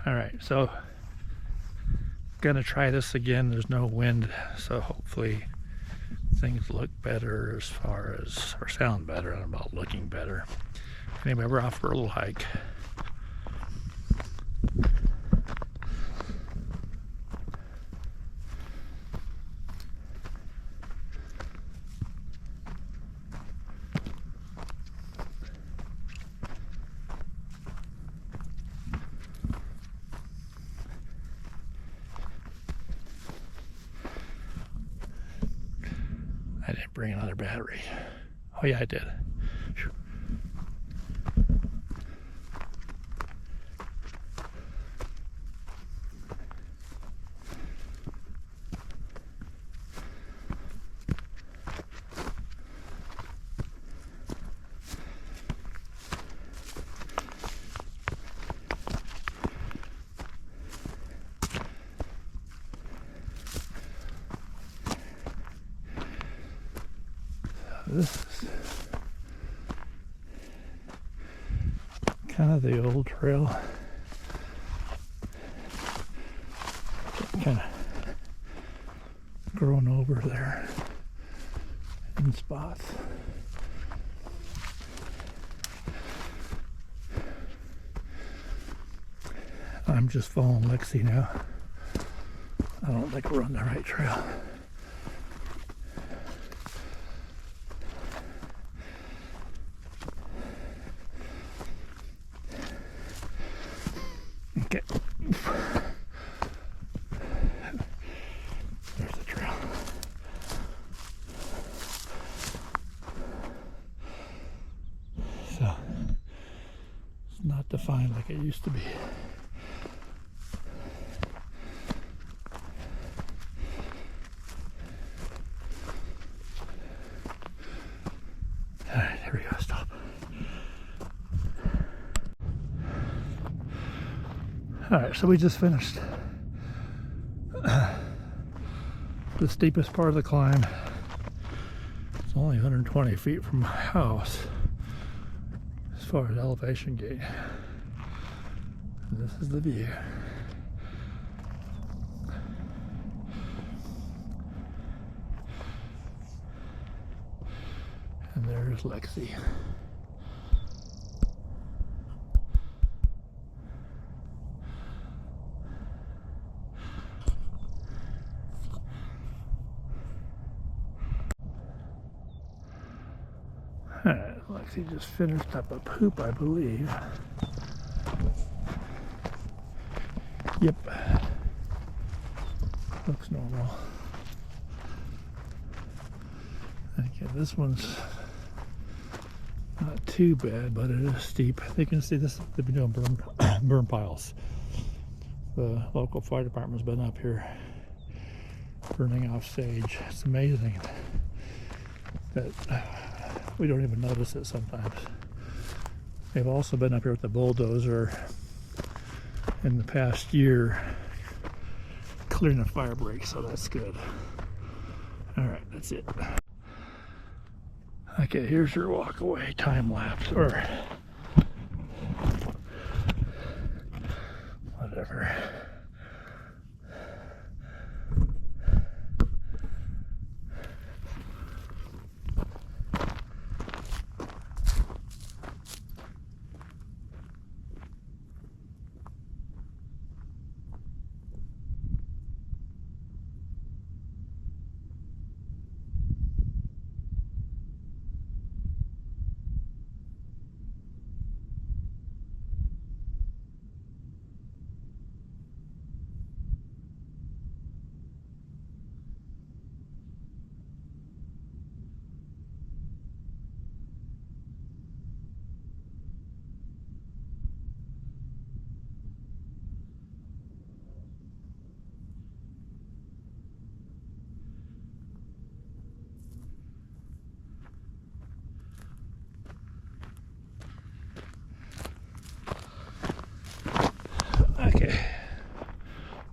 All right, so gonna try this again. There's no wind, so hopefully things look better as far as, or sound better. I don't know about looking better. Anyway, we're off for a little hike. I didn't bring another battery. Oh yeah, I did. Whew. This is kind of the old trail. Kind of grown over there in spots. I'm just following Lexi now. I don't think we're on the right trail. Okay. There's the trail. So, it's not defined like it used to be. Alright, here we go, stop. Alright, so we just finished the steepest part of the climb. It's only 120 feet from my house as far as elevation gain. And this is the view. And there's Lexi. Alright, Lexi just finished up a poop, I believe. Yep. Looks normal. Okay, this one's not too bad, but it is steep. You can see this, they've been doing burn piles. The local fire department's been up here burning off sage. It's amazing that we don't even notice it sometimes. They've also been up here with the bulldozer in the past year clearing the fire break, so that's good. Alright, that's it. Okay, here's your walk away time lapse, or whatever. Okay,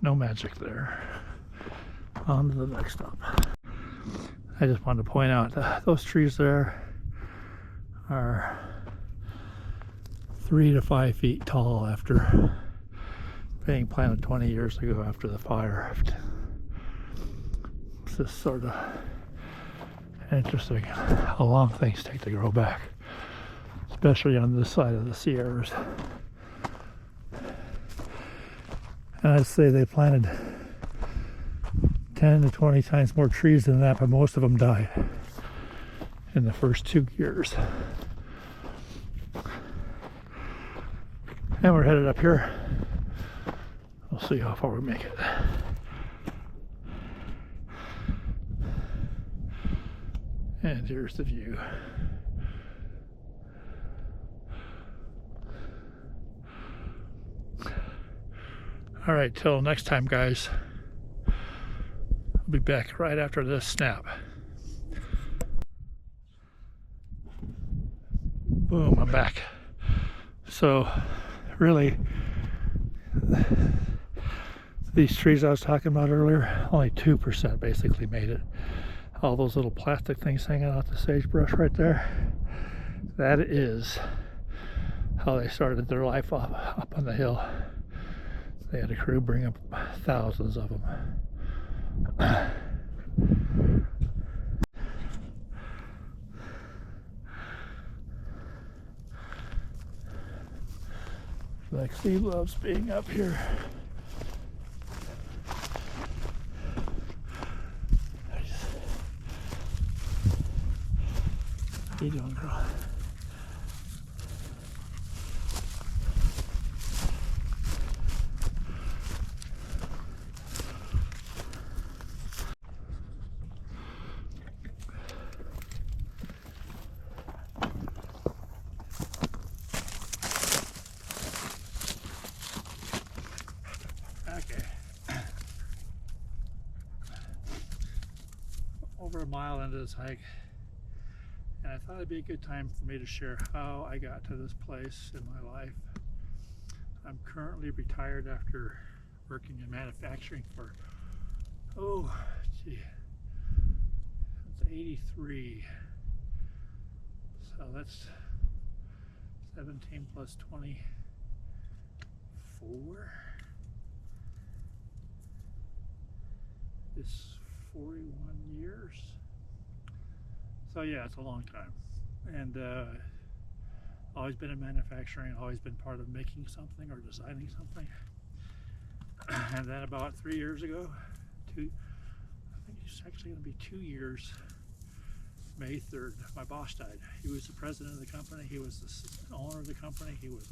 no magic there. On to the next stop. I just wanted to point out those trees there are 3 to 5 feet tall after being planted 20 years ago after the fire. It's just sort of interesting how long things take to grow back, especially on this side of the Sierras. And I'd say they planted 10 to 20 times more trees than that, but most of them died in the first 2 years. And we're headed up here. We'll see how far we make it. And here's the view. All right, till next time, guys. I'll be back right after this snap. Boom, I'm back. So, really, these trees I was talking about earlier, only 2% basically made it. All those little plastic things hanging out the sagebrush right there, that is how they started their life up on the hill. They had a crew bring up thousands of them. Lexi loves being up here. How you doing, girl? Over a mile into this hike, and I thought it'd be a good time for me to share how I got to this place in my life. I'm currently retired after working in manufacturing for, it's 83. So that's 17 plus 24 is 41 years. So yeah, it's a long time. And always been in manufacturing, always been part of making something or designing something. And then about 3 years ago, I think it's actually going to be 2 years, May 3rd, my boss died. He was the president of the company, he was the owner of the company, he was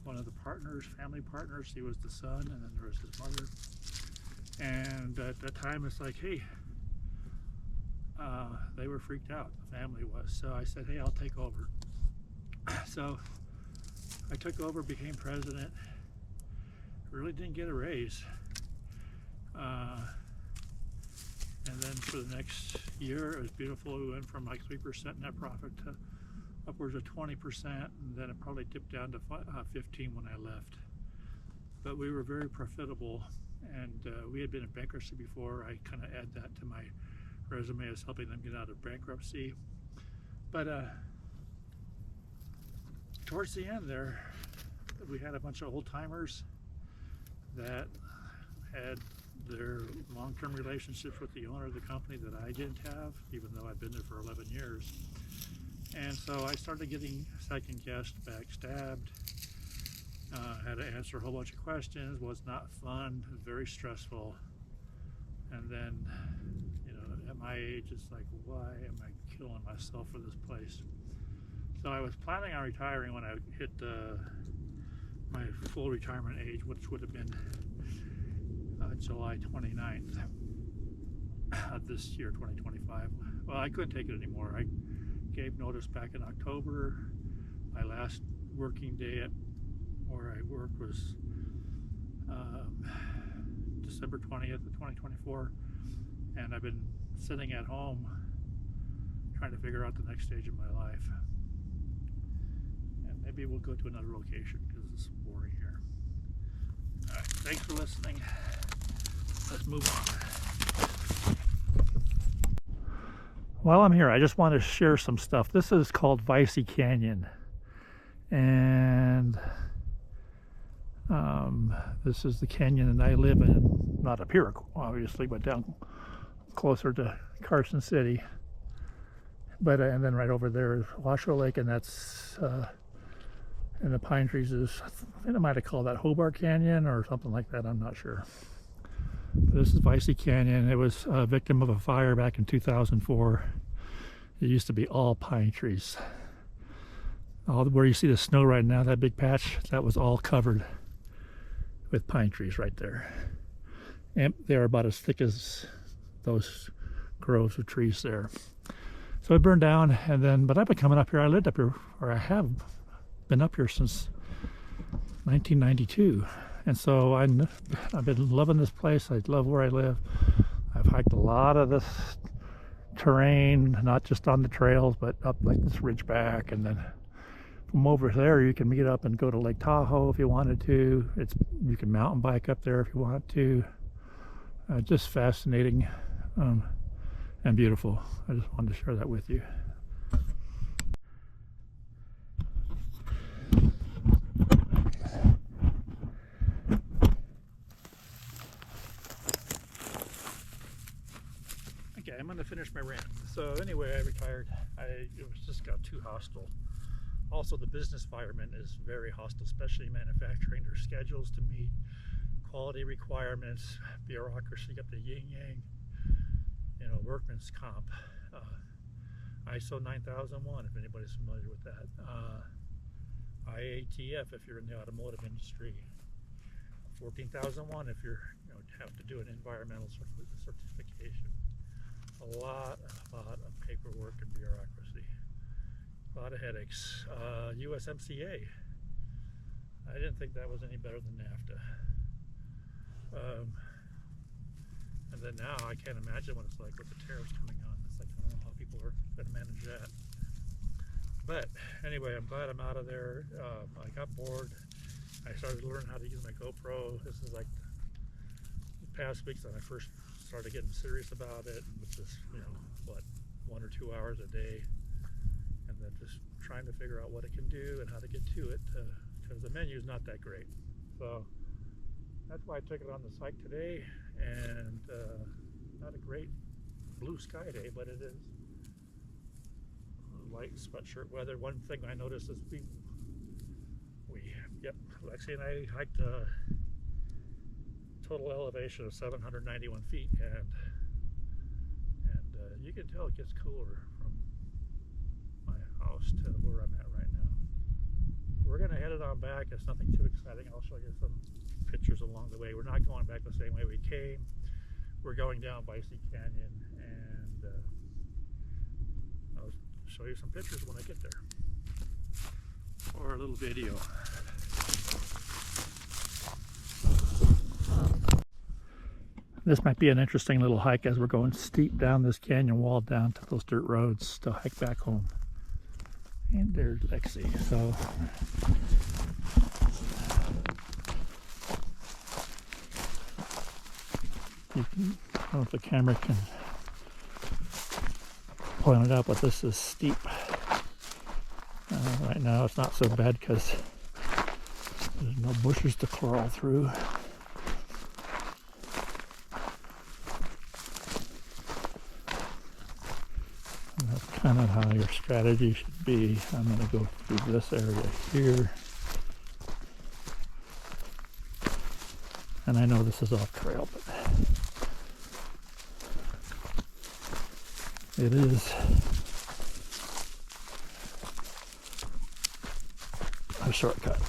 one of the partners, family partners, he was the son, and then there was his mother. And at that time, it's like, hey, they were freaked out, the family was. So I said, hey, I'll take over. So I took over, became president, really didn't get a raise. And then for the next year, it was beautiful. We went from like 3% net profit to upwards of 20%, and then it probably dipped down to 15 when I left. But we were very profitable, and we had been in bankruptcy before. I kind of add that to my resume as helping them get out of bankruptcy. But towards the end there, we had a bunch of old timers that had their long-term relationships with the owner of the company that I didn't have, even though I'd been there for 11 years. And so I started getting second-guessed, backstabbed, had to answer a whole bunch of questions, was not fun, very stressful. And then, you know, at my age, it's like, why am I killing myself for this place? So I was planning on retiring when I hit my full retirement age, which would have been July 29th of this year, 2025. Well, I couldn't take it anymore. I gave notice back in October. My last working day at where I worked was December 20th of 2024, and I've been sitting at home trying to figure out the next stage of my life. And maybe we'll go to another location because it's boring here. All right, thanks for listening. Let's move on. While I'm here, I just want to share some stuff. This is called Vicey Canyon, and This is the canyon that I live in, not up here obviously, but down closer to Carson City. But and then right over there is Washoe Lake, and that's and the pine trees is, I think I might have called that Hobart Canyon or something like that, I'm not sure. But this is Vicey Canyon. It was a victim of a fire back in 2004. It used to be all pine trees. All where you see the snow right now, that big patch, that was all covered with pine trees right there. And they are about as thick as those groves of trees there. So it burned down, and then, but I've been coming up here. I lived up here, or I have been up here since 1992. And so I've been loving this place. I love where I live. I've hiked a lot of this terrain, not just on the trails, but up like this ridgeback. And then from over there, you can meet up and go to Lake Tahoe if you wanted to. You can mountain bike up there if you want to. Just fascinating and beautiful. I just wanted to share that with you. Okay, I'm going to finish my rant. So anyway, I retired. It just got too hostile. Also, the business environment is very hostile, especially manufacturing. Their schedules to meet, quality requirements, bureaucracy, got the yin-yang, workman's comp, ISO 9001 if anybody's familiar with that, IATF if you're in the automotive industry, 14001 if you're have to do an environmental certification. A lot of paperwork and bureaucracy, a lot of headaches. USMCA, I didn't think that was any better than NAFTA. And then now I can't imagine what it's like with the tariffs coming on. It's like, I don't know how people are going to manage that. But anyway, I'm glad I'm out of there. I got bored. I started to learn how to use my GoPro. This is like the past weeks that I first started getting serious about it, which is, 1 or 2 hours a day. And then just trying to figure out what it can do and how to get to it, because the menu is not that great. So that's why I took it on this hike today, and not a great blue sky day, but it is light sweatshirt weather. One thing I noticed is Lexi and I hiked a total elevation of 791 feet, and you can tell it gets cooler from my house to where I'm at right now. We're gonna head it on back. It's nothing too exciting. I'll show you some pictures along the way. We're not going back the same way we came. We're going down Vicey Canyon, and I'll show you some pictures when I get there, or a little video. This might be an interesting little hike as we're going steep down this canyon wall down to those dirt roads to hike back home. And there's Lexi. So I don't know if the camera can point it out, but this is steep. Right now it's not so bad because there's no bushes to crawl through. And that's kind of how your strategy should be. I'm going to go through this area here. And I know this is off trail, but it is a shortcut.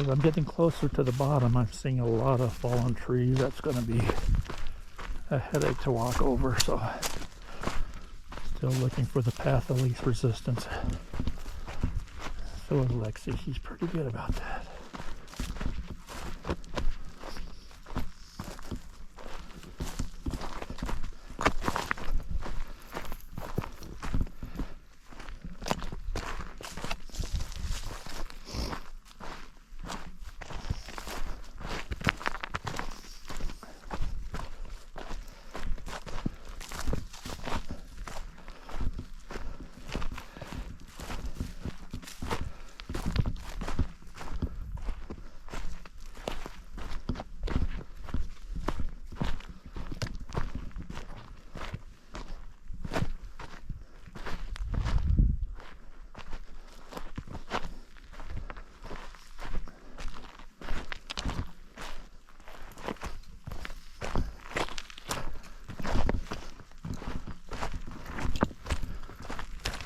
as I'm getting closer to the bottom, I'm seeing a lot of fallen trees. That's going to be a headache to walk over, so still looking for the path of least resistance. So is Lexi. She's pretty good about that.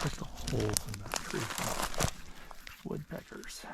There's the holes in that tree from woodpeckers.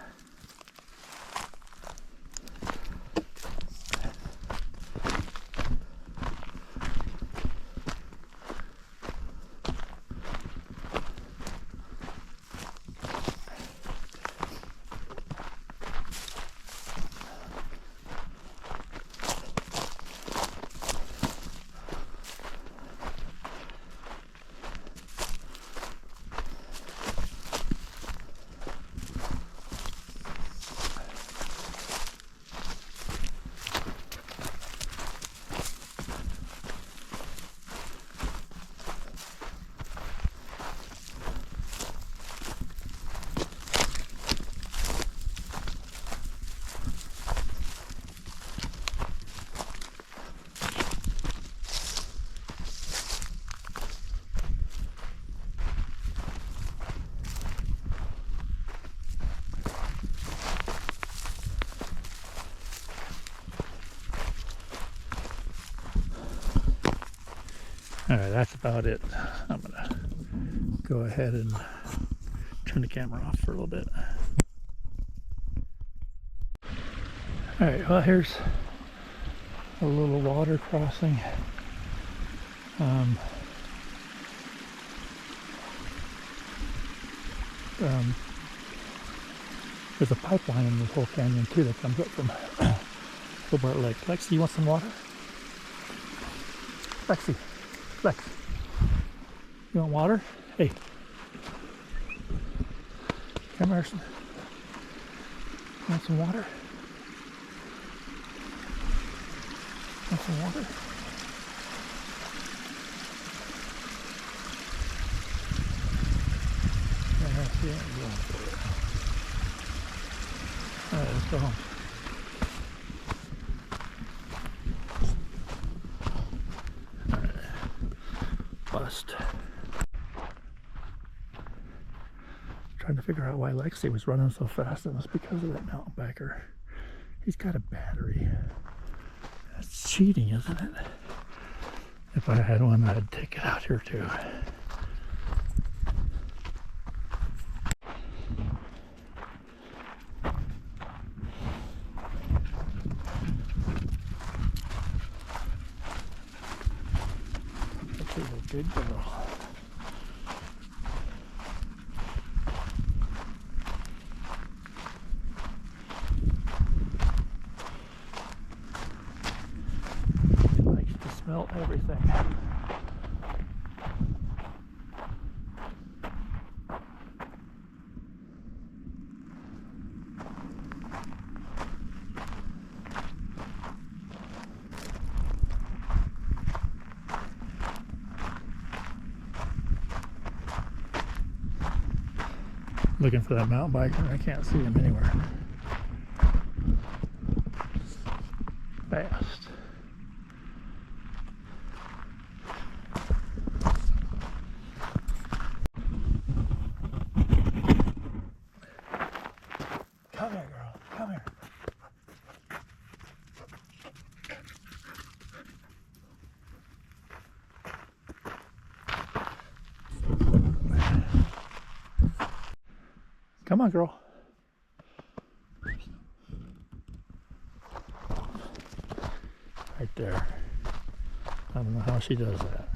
Alright, that's about it. I'm gonna go ahead and turn the camera off for a little bit. Alright, well, here's a little water crossing. There's a pipeline in this whole canyon too that comes up from Hobart Lake. Lexi, you want some water? Lexi, Lex, you want water? Hey, come here. You want some water? Want some water? Alright, let's go home. Alright. Bust. Trying to figure out why Lexi was running so fast. It was because of that mountain biker. He's got a battery. That's cheating, isn't it? If I had one, I'd take it out here too. She's a good girl. She likes to smell everything. Looking for that mountain biker. I can't see him anywhere. Fast. Come here, girl. Come here. Come on, girl. she does that.